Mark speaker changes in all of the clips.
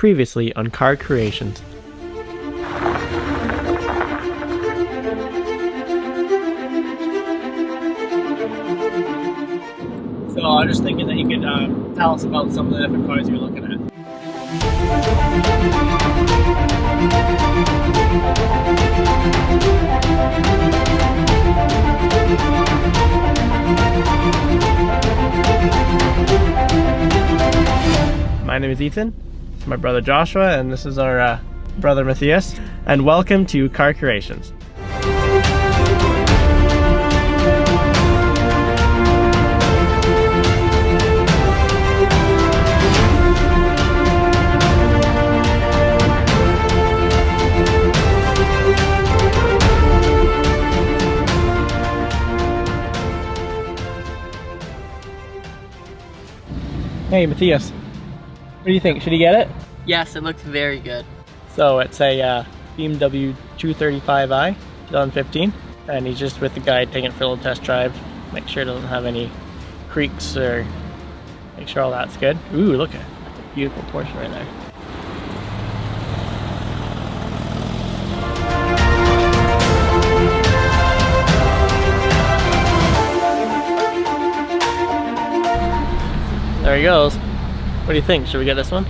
Speaker 1: Previously on Car Creations. So I was just thinking that you could tell us about some of the different cars you're looking at. My name is Ethan, this is my brother Joshua, and this is our brother Matthias, and welcome to Car Creations. Hey Matthias, what do you think? Should he get it?
Speaker 2: Yes, it looks very good.
Speaker 1: So it's a BMW 235i 2015, and he's just with the guy taking it for a little test drive. Make sure it doesn't have any creaks, or make sure all that's good. Ooh, look at that's a beautiful Porsche right there. There he goes. What do you think? Should we get this one?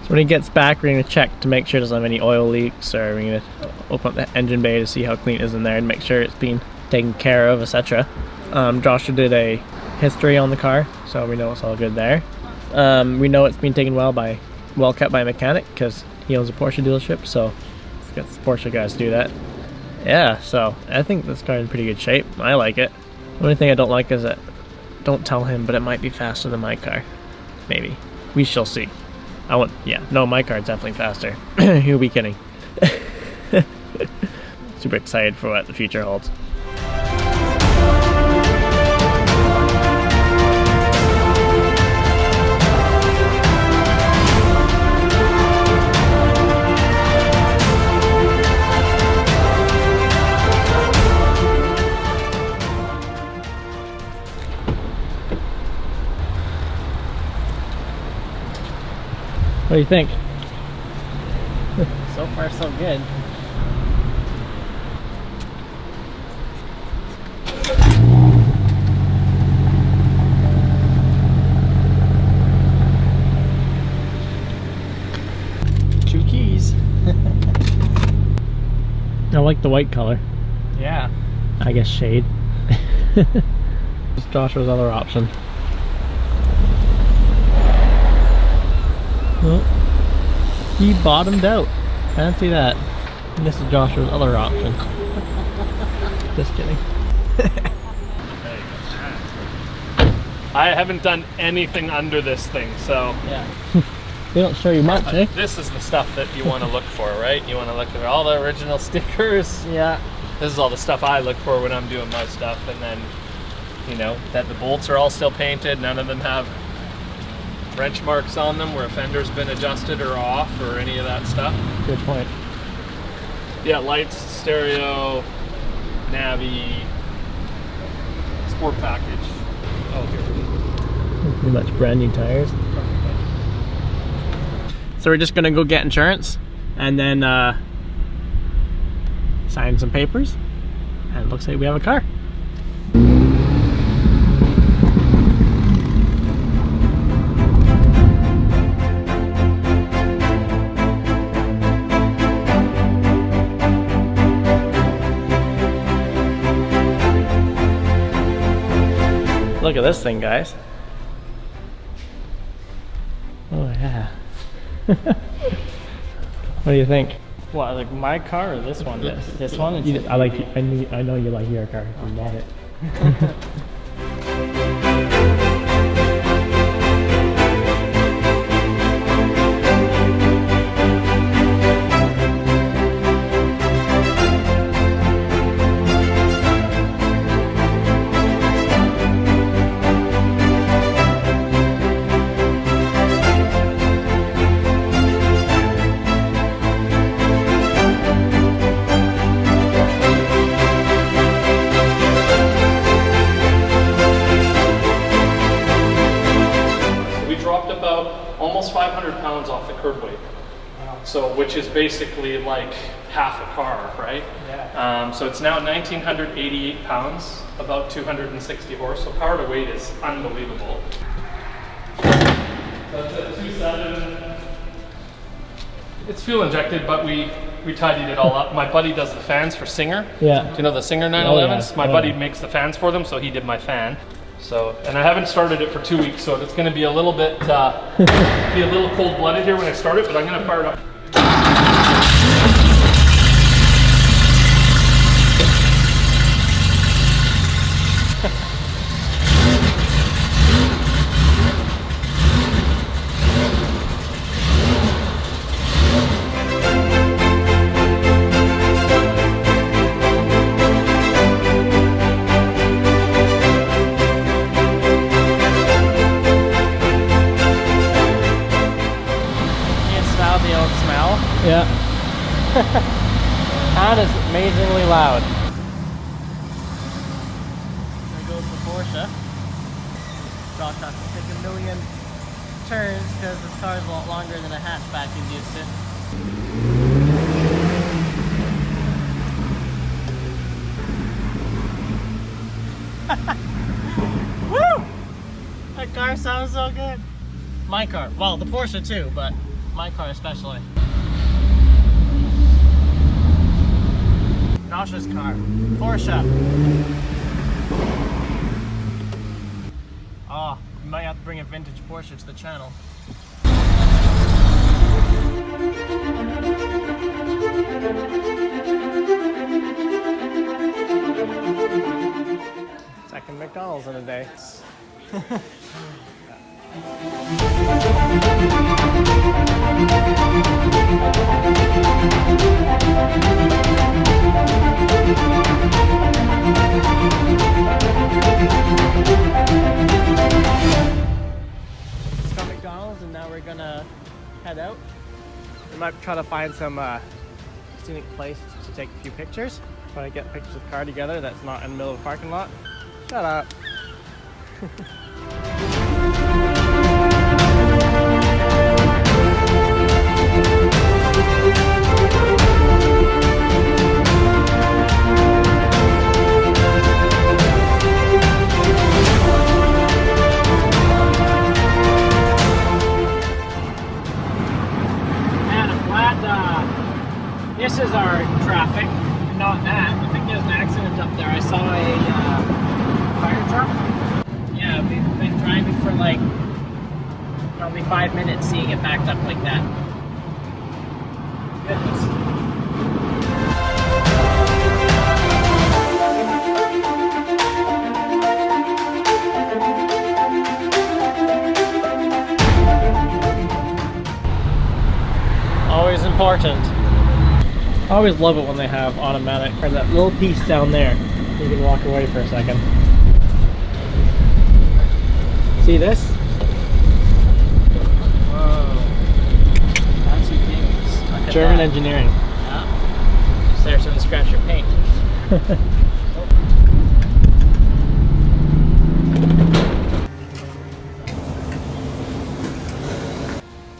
Speaker 1: So when he gets back, we're going to check to make sure it doesn't have any oil leaks, or we're going to open up the engine bay to see how clean it is in there and make sure it's been taken care of, etc. Joshua did a history on the car, so we know it's all good there. We know it's been taken well kept by a mechanic, because he owns a Porsche dealership, so let's get the Porsche guys to do that. Yeah, so I think this car is in pretty good shape. I like it. The only thing I don't like is that, don't tell him, but it might be faster than my car. Maybe. We shall see. No, my car's definitely faster. You'll be kidding. Super excited for what the future holds. What do you think?
Speaker 2: So far, so good.
Speaker 1: Two keys. I like the white color.
Speaker 2: Yeah.
Speaker 1: I guess shade. It's Joshua's other option. Oh, he bottomed out. Fancy that. And this is Joshua's other option. Just kidding.
Speaker 3: I haven't done anything under this thing, so
Speaker 1: Yeah. They don't show you much, eh?
Speaker 3: this is the stuff that you want to look for, right? You want to look at all the original stickers.
Speaker 1: Yeah.
Speaker 3: This is all the stuff I look for when I'm doing my stuff, and then, you know, that the bolts are all still painted. None of them have wrench marks on them where a fender's been adjusted or off or any of that stuff.
Speaker 1: Good point.
Speaker 3: Yeah, lights, stereo, Navi, sport package. Oh, here.
Speaker 1: Pretty much brand new tires. So we're just gonna go get insurance and then sign some papers, and it looks like we have a car. Look at this thing, guys. Oh yeah. What do you think?
Speaker 2: What, like my car or this one?
Speaker 1: Yes.
Speaker 2: This one?
Speaker 1: I know you like your car. You bought it.
Speaker 3: about almost 500 pounds off the curb weight. So, which is basically like half a car, right?
Speaker 2: Yeah.
Speaker 3: So it's now 1,988 pounds, about 260 horse. So power to weight is unbelievable. That's a 2.7. It's fuel injected, but we tidied it all up. My buddy does the fans for Singer.
Speaker 1: Yeah.
Speaker 3: Do you know the Singer 911s?
Speaker 1: Oh, yeah.
Speaker 3: My buddy makes the fans for them, so he did my fan. So, and I haven't started it for 2 weeks, so it's going to be a little bit, be a little cold-blooded here when I start it, but I'm going to fire it up.
Speaker 1: Yeah. That is amazingly loud.
Speaker 2: There goes the Porsche. Josh has to take a million turns because this car is a lot longer than a hatchback is used to. Woo! That car sounds so good. My car, well, the Porsche too, but my car especially. Josh's car, Porsche. Oh, we might have to bring a vintage Porsche to the channel.
Speaker 1: Second McDonald's in a day.
Speaker 2: Just got McDonald's and now we're gonna head out.
Speaker 1: We might try to find some scenic place to take a few pictures. Try to get pictures of the car together that's not in the middle of the parking lot. Shut up.
Speaker 2: Man, I'm glad this is our traffic, not that. I think there's an accident up there. I saw a fire truck. Yeah, we've been driving for like probably 5 minutes seeing it backed up like that. Goodness.
Speaker 1: Always important. I always love it when they have automatic, or that little piece down there. You can walk away for a second. See this?
Speaker 2: Whoa. Fancy things. Look at
Speaker 1: German
Speaker 2: that.
Speaker 1: engineering.
Speaker 2: Yeah. Just there so they scratch your paint.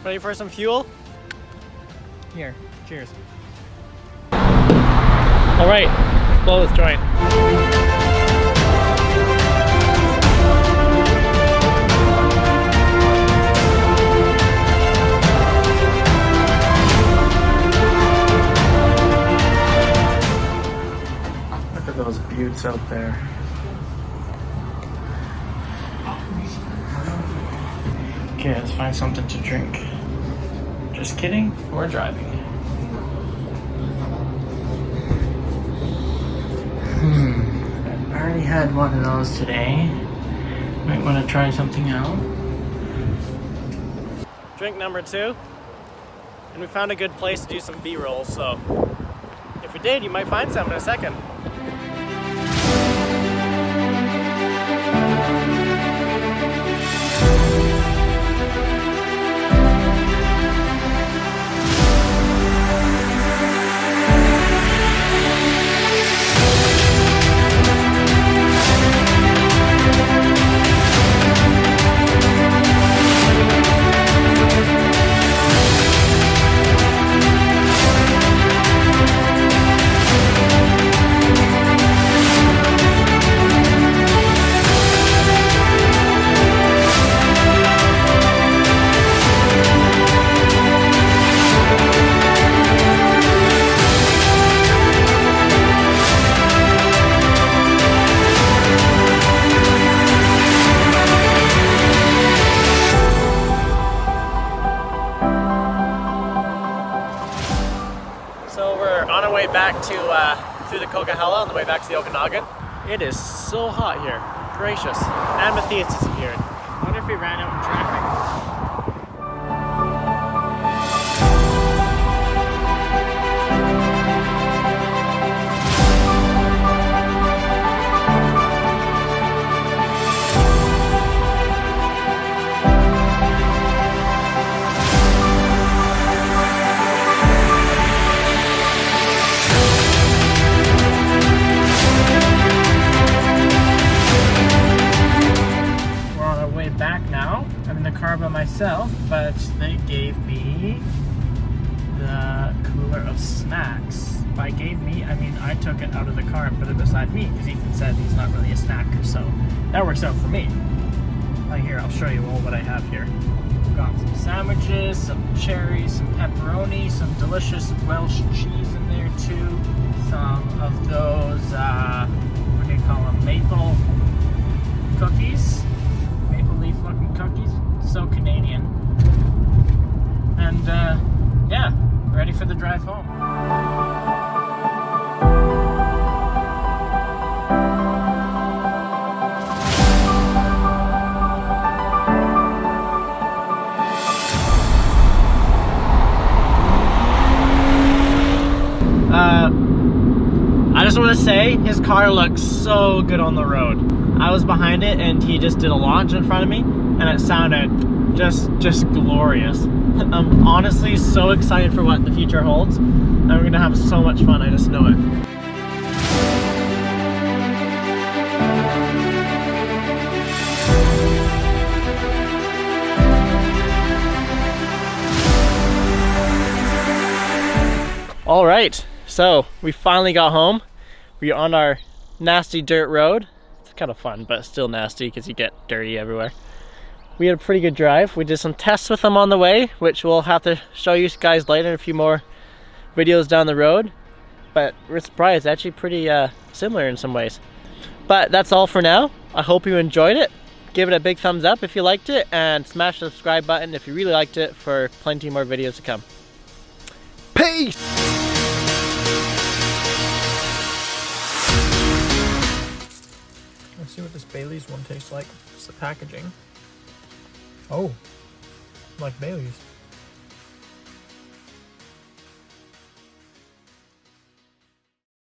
Speaker 1: Ready for some fuel? Here, cheers. All right, let's blow this joint. Look at those buttes out there. Okay, let's find something to drink. Just kidding, we're driving. I already had one of those today. Might want to try something out. Drink number 2. And we found a good place to do some B-roll, so if we did, you might find some in a second. back to through the Coquihalla on the way back to the Okanagan. It is so hot here. Gracious. And Matthias isn't here.
Speaker 2: I wonder if we ran out in traffic. Back now. I'm in the car by myself, but they gave me the cooler of snacks. By gave me, I mean I took it out of the car and put it beside me because Ethan said he's not really a snacker, so that works out for me. Right here, I'll show you all what I have here. I've got some sandwiches, some cherries, some pepperoni, some delicious Welsh cheese in there too. Some of those, what do you call them, maple cookies. Leaf looking cookies, so Canadian. And yeah, ready for the drive home. I just want to say his car looks so good on the road. I was behind it and he just did a launch in front of me and it sounded just glorious. I'm honestly so excited for what the future holds and we're gonna have so much fun, I just know it. All right, so we finally got home. We're on our nasty dirt road. It's kind of fun, but still nasty because you get dirty everywhere. We had a pretty good drive. We did some tests with them on the way, which we'll have to show you guys later in a few more videos down the road. But we're surprised, actually pretty similar in some ways. But that's all for now. I hope you enjoyed it. Give it a big thumbs up if you liked it, and smash the subscribe button if you really liked it for plenty more videos to come. Peace! Let's see what this Bailey's one tastes like. It's the packaging. Oh, like Bailey's.